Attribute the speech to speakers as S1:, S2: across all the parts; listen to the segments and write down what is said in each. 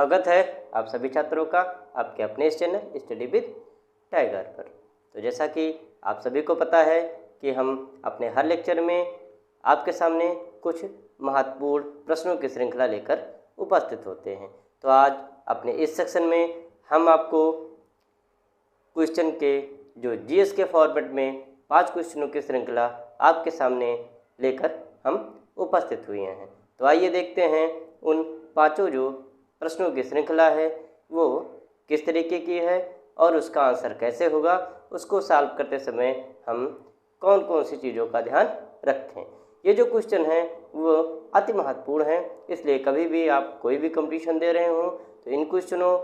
S1: स्वागत है आप सभी छात्रों का आपके अपने इस चैनल स्टडी विद टाइगर पर। तो जैसा कि आप सभी को पता है कि हम अपने हर लेक्चर में आपके सामने कुछ महत्वपूर्ण प्रश्नों की श्रृंखला लेकर उपस्थित होते हैं। तो आज अपने इस सेक्शन में हम आपको क्वेश्चन के जो जीएस के फॉर्मेट में 5 क्वेश्चनों की श्रृंखला आपके सामने लेकर हम उपस्थित हुए हैं। तो आइए देखते हैं उन 5 जो प्रश्नों की श्रृंखला है वो किस तरीके की है और उसका आंसर कैसे होगा, उसको सॉल्व करते समय हम कौन कौन सी चीज़ों का ध्यान रखें। ये जो क्वेश्चन हैं वो अति महत्वपूर्ण हैं, इसलिए कभी भी आप कोई भी कंपटीशन दे रहे हो तो इन क्वेश्चनों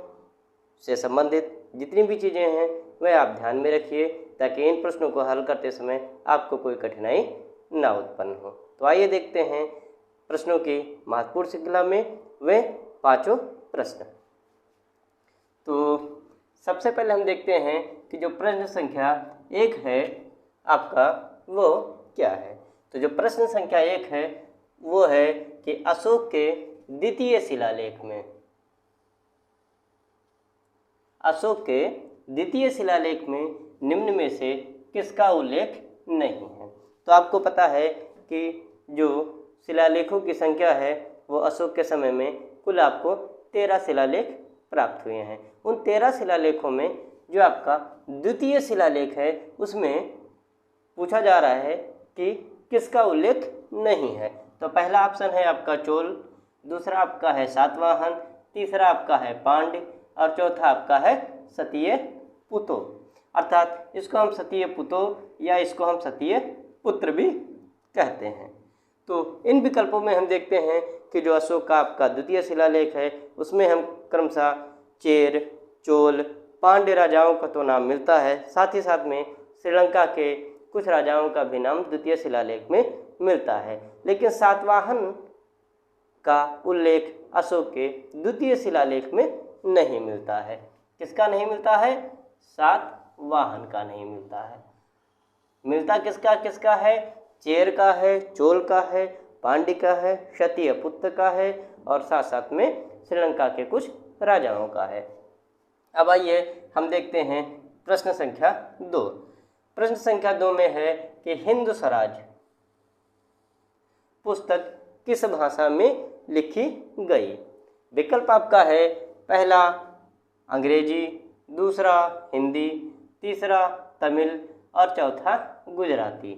S1: से संबंधित जितनी भी चीज़ें हैं वह आप ध्यान में रखिए ताकि इन प्रश्नों को हल करते समय आपको कोई कठिनाई ना उत्पन्न हो। तो आइए देखते हैं प्रश्नों की महत्वपूर्ण श्रृंखला में वे 5 प्रश्न। तो सबसे पहले हम देखते हैं कि जो प्रश्न संख्या 1 है आपका वो क्या है। तो जो प्रश्न संख्या 1 है वो है कि अशोक के द्वितीय शिलालेख में निम्न में से किसका उल्लेख नहीं है। तो आपको पता है कि जो शिलालेखों की संख्या है वो अशोक के समय में कुल आपको 13 शिलालेख प्राप्त हुए हैं। उन 13 शिलालेखों में जो आपका द्वितीय शिलालेख है उसमें पूछा जा रहा है कि किसका उल्लेख नहीं है। तो पहला ऑप्शन है आपका चोल, दूसरा आपका है सातवाहन, तीसरा आपका है पांड्य और चौथा आपका है सतीय पुतो। अर्थात इसको हम सतीय पुतो या इसको हम सतीय पुत्र भी कहते हैं। तो इन विकल्पों में हम देखते हैं कि जो अशोक का आपका द्वितीय शिलालेख है उसमें हम क्रमशः चेर, चोल, पांड्य राजाओं का तो नाम मिलता है, साथ ही साथ में श्रीलंका के कुछ राजाओं का भी नाम द्वितीय शिलालेख में मिलता है। लेकिन सातवाहन का उल्लेख अशोक के द्वितीय शिलालेख में नहीं मिलता है। किसका नहीं मिलता है? सातवाहन का नहीं मिलता है। मिलता किसका किसका है? चेर का है, चोल का है, पांड्य का है, क्षत्रिय पुत्र का है और साथ साथ में श्रीलंका के कुछ राजाओं का है। अब आइए हम देखते हैं प्रश्न संख्या 2। प्रश्न संख्या 2 में है कि हिंद स्वराज पुस्तक किस भाषा में लिखी गई। विकल्प आपका है पहला अंग्रेजी, दूसरा हिंदी, तीसरा तमिल और चौथा गुजराती।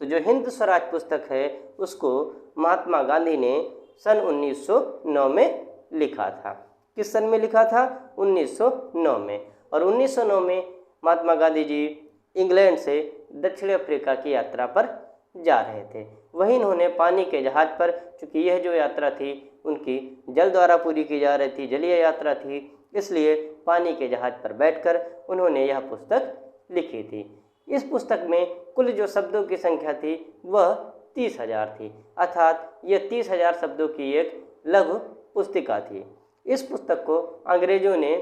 S1: तो जो हिंद स्वराज पुस्तक है उसको महात्मा गांधी ने सन 1909 में लिखा था। किस सन में लिखा था? 1909 में। और 1909 में महात्मा गांधी जी इंग्लैंड से दक्षिण अफ्रीका की यात्रा पर जा रहे थे। वहीं इन्होंने पानी के जहाज़ पर, चूँकि यह जो यात्रा थी उनकी जल द्वारा पूरी की जा रही थी, जलीय यात्रा थी, इसलिए पानी के जहाज़ पर बैठकर उन्होंने यह पुस्तक लिखी थी। इस पुस्तक में कुल जो शब्दों की संख्या थी वह 30,000 थी। अर्थात यह 30,000 शब्दों की एक लघु पुस्तिका थी। इस पुस्तक को अंग्रेजों ने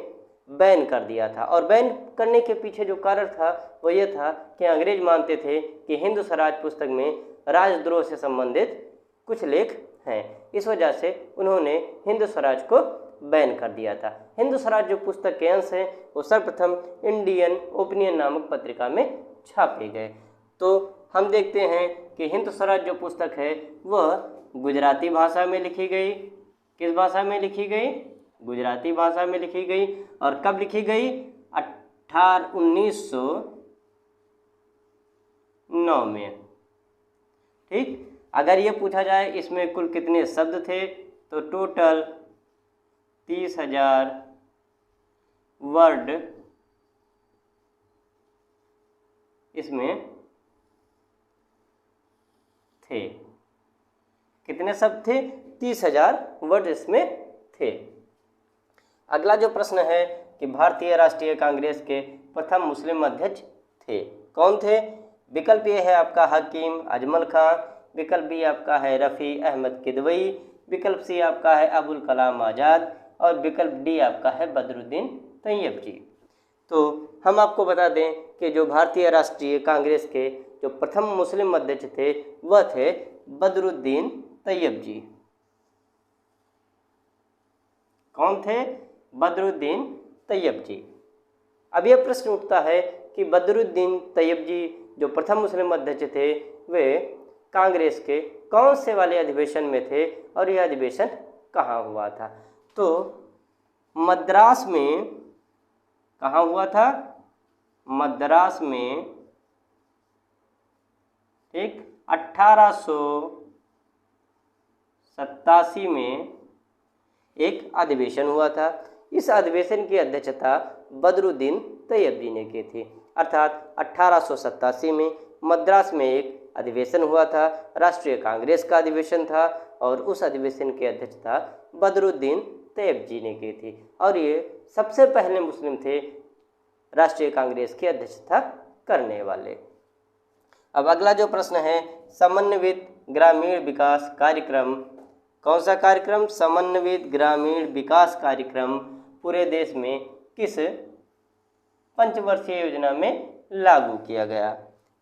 S1: बैन कर दिया था और बैन करने के पीछे जो कारण था वो ये था कि अंग्रेज मानते थे कि हिंद स्वराज पुस्तक में राजद्रोह से संबंधित कुछ लेख हैं। इस वजह से उन्होंने हिंद स्वराज को बैन कर दिया था। हिंद स्वराज जो पुस्तक के अंश हैं वो सर्वप्रथम इंडियन ओपिनियन नामक पत्रिका में छापे गए। तो हम देखते हैं कि हिंद स्वराज जो पुस्तक है वह गुजराती भाषा में लिखी गई। किस भाषा में लिखी गई? गुजराती भाषा में लिखी गई। और कब लिखी गई? 1909 में। ठीक, अगर ये पूछा जाए इसमें कुल कितने शब्द थे तो टोटल 30,000 वर्ड इसमें थे। कितने शब्द थे? 30,000 वर्ड इसमें थे। अगला जो प्रश्न है कि भारतीय राष्ट्रीय कांग्रेस के प्रथम मुस्लिम अध्यक्ष थे, कौन थे? विकल्प ए है आपका हकीम अजमल खां, विकल्प बी आपका है रफ़ी अहमद किदवई, विकल्प सी आपका है अबुल कलाम आज़ाद और विकल्प डी आपका है बदरुद्दीन तैयब जी। तो हम आपको बता दें कि जो भारतीय राष्ट्रीय कांग्रेस के जो प्रथम मुस्लिम अध्यक्ष थे वह थे बदरुद्दीन तैयब जी। कौन थे? बदरुद्दीन तैयबजी। अब यह प्रश्न उठता है कि बदरुद्दीन तैयबजी जो प्रथम मुस्लिम अध्यक्ष थे वे कांग्रेस के कौन से वाले अधिवेशन में थे और यह अधिवेशन कहाँ हुआ था? तो मद्रास में, कहाँ हुआ था? मद्रास में, ठीक, 1887 में एक अधिवेशन हुआ था। इस अधिवेशन की अध्यक्षता बदरुद्दीन तैयबजी ने की थी। अर्थात 1887 में मद्रास में एक अधिवेशन हुआ था, राष्ट्रीय कांग्रेस का अधिवेशन था और उस अधिवेशन की अध्यक्षता बदरुद्दीन तैयबजी ने की थी और ये सबसे पहले मुस्लिम थे राष्ट्रीय कांग्रेस की अध्यक्षता करने वाले। अब अगला जो प्रश्न है, समन्वित ग्रामीण विकास कार्यक्रम, कौन सा कार्यक्रम? समन्वित ग्रामीण विकास कार्यक्रम पूरे देश में किस पंचवर्षीय योजना में लागू किया गया?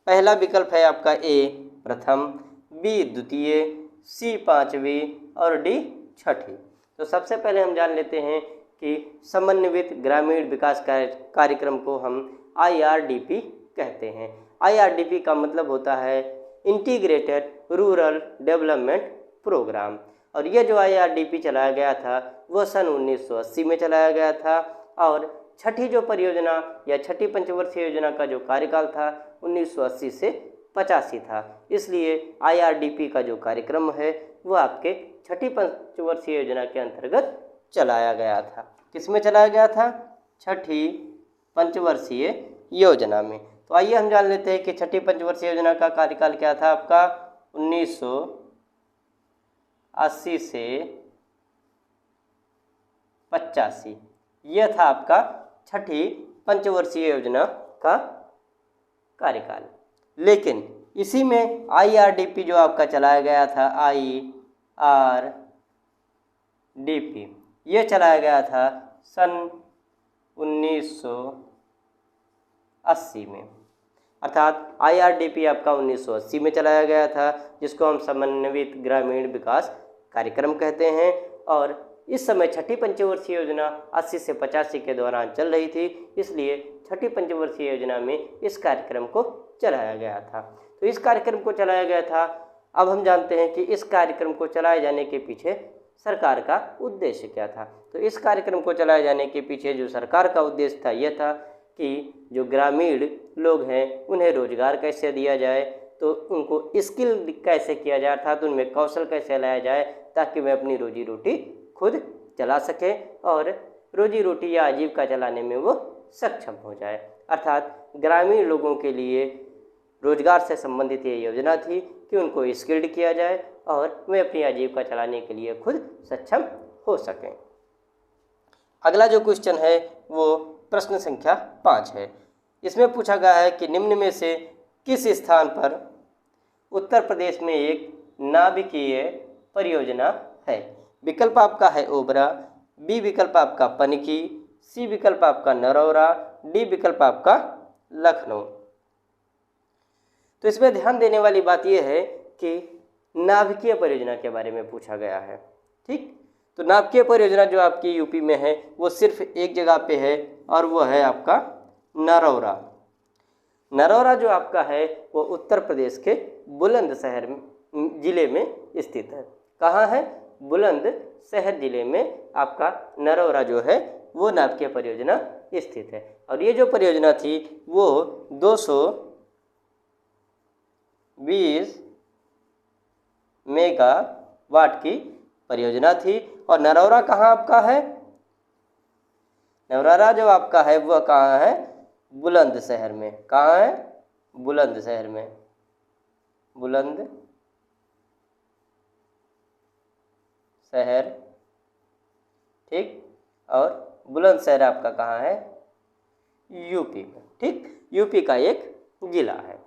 S1: पहला विकल्प है आपका ए प्रथम, बी द्वितीय, सी पांचवी और डी छठी। तो सबसे पहले हम जान लेते हैं कि समन्वित ग्रामीण विकास कार्यक्रम को हम IRDP कहते हैं। IRDP का मतलब होता है इंटीग्रेटेड रूरल डेवलपमेंट प्रोग्राम और यह जो IRDP चलाया गया था वह सन 1980 में चलाया गया था और छठी जो परियोजना या छठी पंचवर्षीय योजना का जो कार्यकाल था 1980 से 85 था। इसलिए IRDP का जो कार्यक्रम है वह आपके छठी पंचवर्षीय योजना के अंतर्गत चलाया गया था। किस में चलाया गया था? छठी पंचवर्षीय योजना में। तो आइए हम जान लेते हैं कि छठी पंचवर्षीय योजना का कार्यकाल क्या था आपका 1980 से 85। यह था आपका छठी पंचवर्षीय योजना का कार्यकाल। लेकिन इसी में IRDP जो आपका चलाया गया था, IRDP, ये चलाया गया था सन 1980 में। अर्थात IRDP आपका 1980 में चलाया गया था जिसको हम समन्वित ग्रामीण विकास कार्यक्रम कहते हैं और इस समय छठी पंचवर्षीय योजना 80 से 85 के दौरान चल रही थी, इसलिए छठी पंचवर्षीय योजना में इस कार्यक्रम को चलाया गया था। तो इस कार्यक्रम को चलाया गया था। अब हम जानते हैं कि इस कार्यक्रम को चलाए जाने के पीछे सरकार का उद्देश्य क्या था। तो इस कार्यक्रम को चलाए जाने के पीछे जो सरकार का उद्देश्य था यह था कि जो ग्रामीण लोग हैं उन्हें रोजगार कैसे दिया जाए, तो उनको स्किल कैसे किया जाए, अर्थात उनमें कौशल कैसे लाया जाए ताकि वे अपनी रोजी रोटी खुद चला सके और रोजी रोटी या आजीविका चलाने में वो सक्षम हो जाए। अर्थात ग्रामीण लोगों के लिए रोजगार से संबंधित ये योजना थी कि उनको स्किल्ड किया जाए और वे अपनी आजीविका चलाने के लिए खुद सक्षम हो सकें। अगला जो क्वेश्चन है वो प्रश्न संख्या 5 है। इसमें पूछा गया है कि निम्न में से किस स्थान पर उत्तर प्रदेश में एक नाभिकीय परियोजना है? विकल्प आपका है ओबरा, बी विकल्प आपका पनकी, सी विकल्प आपका नरौरा, डी विकल्प आपका लखनऊ। तो इसमें ध्यान देने वाली बात यह है कि नाभिकीय परियोजना के बारे में पूछा गया है। ठीक, तो नाभिकीय परियोजना जो आपकी यूपी में है वो सिर्फ एक जगह पे है और वो है आपका नरौरा। नरौरा जो आपका है वो उत्तर प्रदेश के बुलंदशहर जिले में स्थित है। कहाँ है? बुलंदशहर जिले में आपका नरौरा जो है वो नाभिकीय परियोजना स्थित है और ये जो परियोजना थी वो 220 मेगावाट की परियोजना थी। और नरौरा कहाँ आपका है? नरौरा जो आपका है वह कहाँ है? बुलंदशहर में। कहाँ है? बुलंदशहर में। बुलंदशहर, ठीक। और बुलंदशहर आपका कहाँ है? यूपी में। ठीक, यूपी का एक जिला है।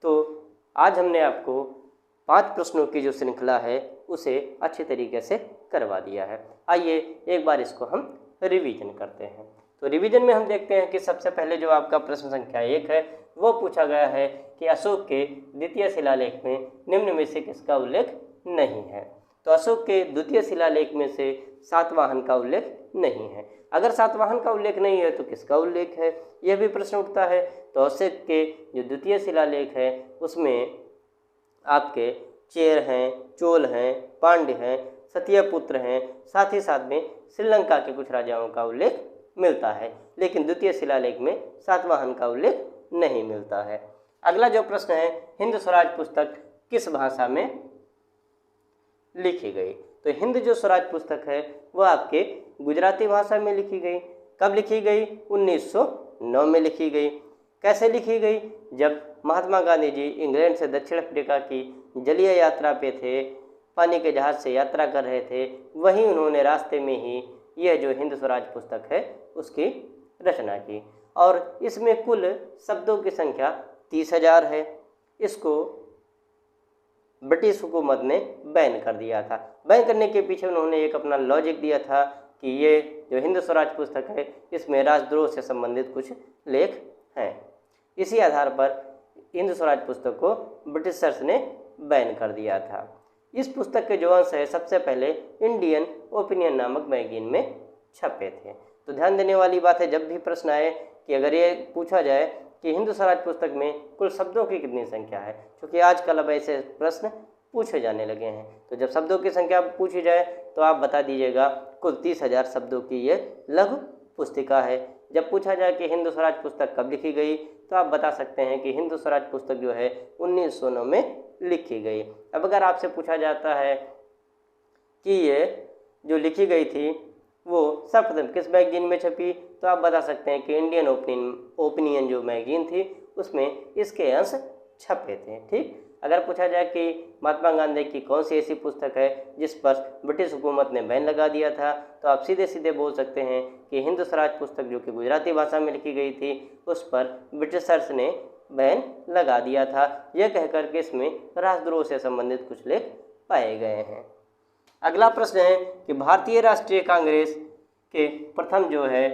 S1: तो आज हमने आपको 5 प्रश्नों की जो श्रृंखला है उसे अच्छे तरीके से करवा दिया है। आइए एक बार इसको हम रिवीजन करते हैं। तो रिवीजन में हम देखते हैं कि सबसे पहले जो आपका प्रश्न संख्या 1 है वो पूछा गया है कि अशोक के द्वितीय शिलालेख में निम्न में से किसका उल्लेख नहीं है। तो अशोक के द्वितीय शिलालेख में से सातवाहन का उल्लेख नहीं है। अगर सातवाहन का उल्लेख नहीं है तो किसका उल्लेख है, यह भी प्रश्न उठता है। तो अशोक के जो द्वितीय शिलालेख है उसमें आपके चेर हैं, चोल हैं, पांड्य हैं, सत्यपुत्र हैं, साथ ही साथ में श्रीलंका के कुछ राजाओं का उल्लेख मिलता है, लेकिन द्वितीय शिलालेख में सातवाहन का उल्लेख नहीं मिलता है। अगला जो प्रश्न है, हिंद स्वराज पुस्तक किस भाषा में लिखी गई? तो हिंद जो स्वराज पुस्तक है वह आपके गुजराती भाषा में लिखी गई। कब लिखी गई? 1909 में लिखी गई। कैसे लिखी गई? जब महात्मा गांधी जी इंग्लैंड से दक्षिण अफ्रीका की जलीय यात्रा पे थे, पानी के जहाज से यात्रा कर रहे थे, वहीं उन्होंने रास्ते में ही यह जो हिंद स्वराज पुस्तक है उसकी रचना की। और इसमें कुल शब्दों की संख्या 30,000 है। इसको ब्रिटिश हुकूमत ने बैन कर दिया था। बैन करने के पीछे उन्होंने एक अपना लॉजिक दिया था कि ये जो हिंद स्वराज पुस्तक है इसमें राजद्रोह से संबंधित कुछ लेख हैं। इसी आधार पर हिंद स्वराज पुस्तक को ब्रिटिशर्स ने बैन कर दिया था। इस पुस्तक के जो अंश है सबसे पहले इंडियन ओपिनियन नामक मैगजीन में छपे थे। तो ध्यान देने वाली बात है, जब भी प्रश्न आए कि अगर ये पूछा जाए कि हिंद स्वराज पुस्तक में कुल शब्दों की कितनी संख्या है, क्योंकि आजकल अब ऐसे प्रश्न पूछे जाने लगे हैं, तो जब शब्दों की संख्या पूछी जाए तो आप बता दीजिएगा कुल 30,000 शब्दों की ये लघु पुस्तिका है। जब पूछा जाए कि हिंद स्वराज पुस्तक कब लिखी गई तो आप बता सकते हैं कि हिंद स्वराज पुस्तक जो है 1909 में लिखी गई। अब अगर आपसे पूछा जाता है कि ये जो लिखी गई थी वो सर्वप्रथम किस मैगजीन में छपी, तो आप बता सकते हैं कि इंडियन ओपिनियन जो मैगजीन थी उसमें इसके अंश छपे थे। ठीक, अगर पूछा जाए कि महात्मा गांधी की कौन सी ऐसी पुस्तक है जिस पर ब्रिटिश हुकूमत ने बैन लगा दिया था, तो आप सीधे सीधे बोल सकते हैं कि हिंद स्वराज पुस्तक जो कि गुजराती भाषा में लिखी गई थी उस पर ब्रिटिशर्स ने बैन लगा दिया था, यह कहकर के इसमें राजद्रोह से संबंधित कुछ लेख पाए गए हैं। अगला प्रश्न है कि भारतीय राष्ट्रीय कांग्रेस के प्रथम जो है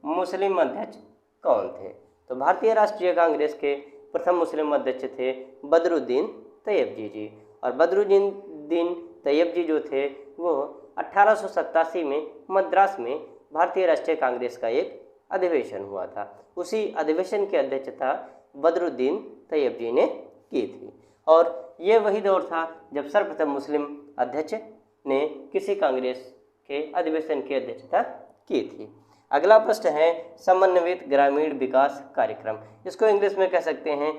S1: मुस्लिम अध्यक्ष कौन थे? तो भारतीय राष्ट्रीय कांग्रेस के प्रथम मुस्लिम अध्यक्ष थे बदरुद्दीन तैयबजी जी। और बदरुद्दीन तैयबजी जो थे वो 1887 में मद्रास में भारतीय राष्ट्रीय कांग्रेस का एक अधिवेशन हुआ था। उसी अधिवेशन की अध्यक्षता बदरुद्दीन तैयबजी ने की थी। और ये वही दौर था जब सर्वप्रथम मुस्लिम अध्यक्ष ने किसी कांग्रेस के अधिवेशन की अध्यक्षता की थी। अगला प्रश्न है समन्वित ग्रामीण विकास कार्यक्रम। इसको इंग्लिश में कह सकते हैं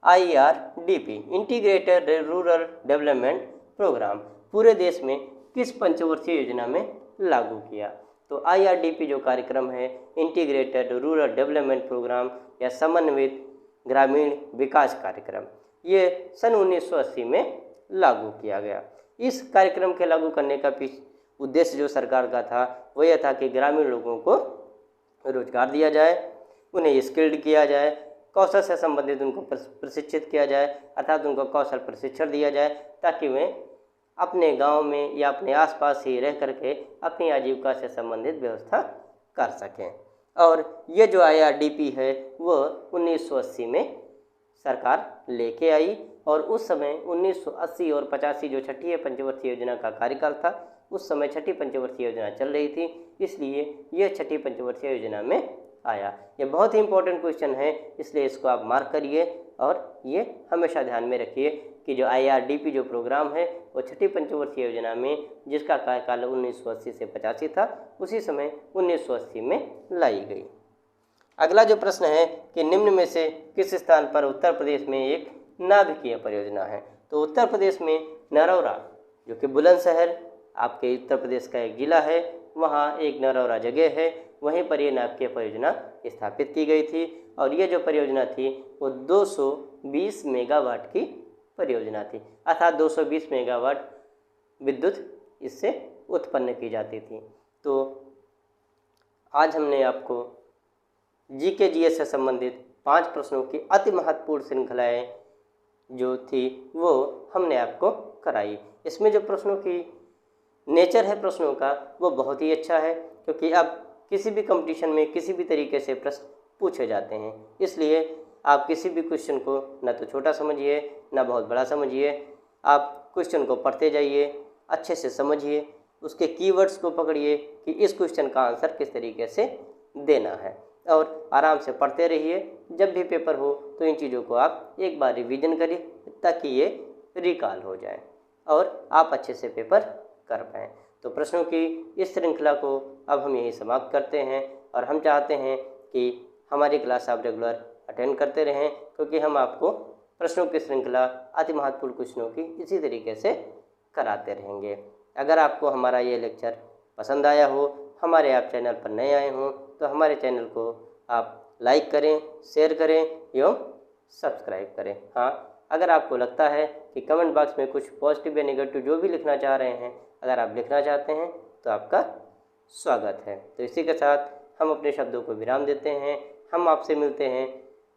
S1: IRDP, integrated rural development programme, पूरे देश में किस पंचवर्षीय योजना में लागू किया? तो IRDP जो कार्यक्रम है, इंटीग्रेटेड रूरल डेवलपमेंट प्रोग्राम या समन्वित ग्रामीण विकास कार्यक्रम, ये सन 1980 में लागू किया गया। इस कार्यक्रम के लागू करने का उद्देश्य जो सरकार का था वो यह था कि ग्रामीण लोगों को रोजगार दिया जाए, उन्हें स्किल्ड किया जाए, कौशल से संबंधित उनको प्रशिक्षित किया जाए, अर्थात उनको कौशल प्रशिक्षण दिया जाए ताकि वे अपने गांव में या अपने आसपास ही रह करके अपनी आजीविका से संबंधित व्यवस्था कर सकें। और ये जो IRDP है वो 1980 में सरकार लेके आई और उस समय 1980 और 85 जो छठी पंचवर्षीय योजना का कार्यकाल था उस समय छठी पंचवर्षीय योजना चल रही थी, इसलिए यह छठी पंचवर्षीय योजना में आया। यह बहुत ही इंपॉर्टेंट क्वेश्चन है, इसलिए इसको आप मार्क करिए और ये हमेशा ध्यान में रखिए कि जो IRDP जो प्रोग्राम है वो छठी पंचवर्षीय योजना में जिसका कार्यकाल 1980 से 85 था उसी समय 1980 में लाई गई। अगला जो प्रश्न है कि निम्न में से किस स्थान पर उत्तर प्रदेश में एक नाभिकीय परियोजना है? तो उत्तर प्रदेश में नरौरा जो कि बुलंदशहर आपके उत्तर प्रदेश का एक जिला है, वहाँ एक नरौरा जगह है, वहीं पर ये नाभिकीय परियोजना स्थापित की गई थी। और ये जो परियोजना थी वो 220 मेगावाट की परियोजना थी, अर्थात 220 मेगावाट विद्युत इससे उत्पन्न की जाती थी। तो आज हमने आपको GK/GS से संबंधित 5 प्रश्नों की अति महत्वपूर्ण श्रृंखलाएँ जो थी वो हमने आपको कराई। इसमें जो प्रश्नों की नेचर है प्रश्नों का वो बहुत ही अच्छा है, क्योंकि अब किसी भी कंपटीशन में किसी भी तरीके से प्रश्न पूछे जाते हैं, इसलिए आप किसी भी क्वेश्चन को ना तो छोटा समझिए ना बहुत बड़ा समझिए, आप क्वेश्चन को पढ़ते जाइए, अच्छे से समझिए, उसके कीवर्ड्स को पकड़िए कि इस क्वेश्चन का आंसर किस तरीके से देना है, और आराम से पढ़ते रहिए। जब भी पेपर हो तो इन चीज़ों को आप एक बार रिवीजन करिए ताकि ये रिकॉल हो जाए और आप अच्छे से पेपर कर पाएँ। तो प्रश्नों की इस श्रृंखला को अब हम यहीं समाप्त करते हैं, और हम चाहते हैं कि हमारी क्लास आप रेगुलर अटेंड करते रहें, क्योंकि हम आपको प्रश्नों की श्रृंखला अति महत्वपूर्ण क्वेश्चनों की इसी तरीके से कराते रहेंगे। अगर आपको हमारा ये लेक्चर पसंद आया हो, हमारे आप चैनल पर नए आए हों, तो हमारे चैनल को आप लाइक करें, शेयर करें एवं सब्सक्राइब करें। हाँ, अगर आपको लगता है कि कमेंट बॉक्स में कुछ पॉजिटिव या नेगेटिव जो भी लिखना चाह रहे हैं, अगर आप लिखना चाहते हैं तो आपका स्वागत है। तो इसी के साथ हम अपने शब्दों को विराम देते हैं। हम आपसे मिलते हैं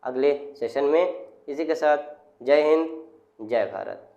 S1: अगले सेशन में। इसी के साथ जय हिंद, जय भारत।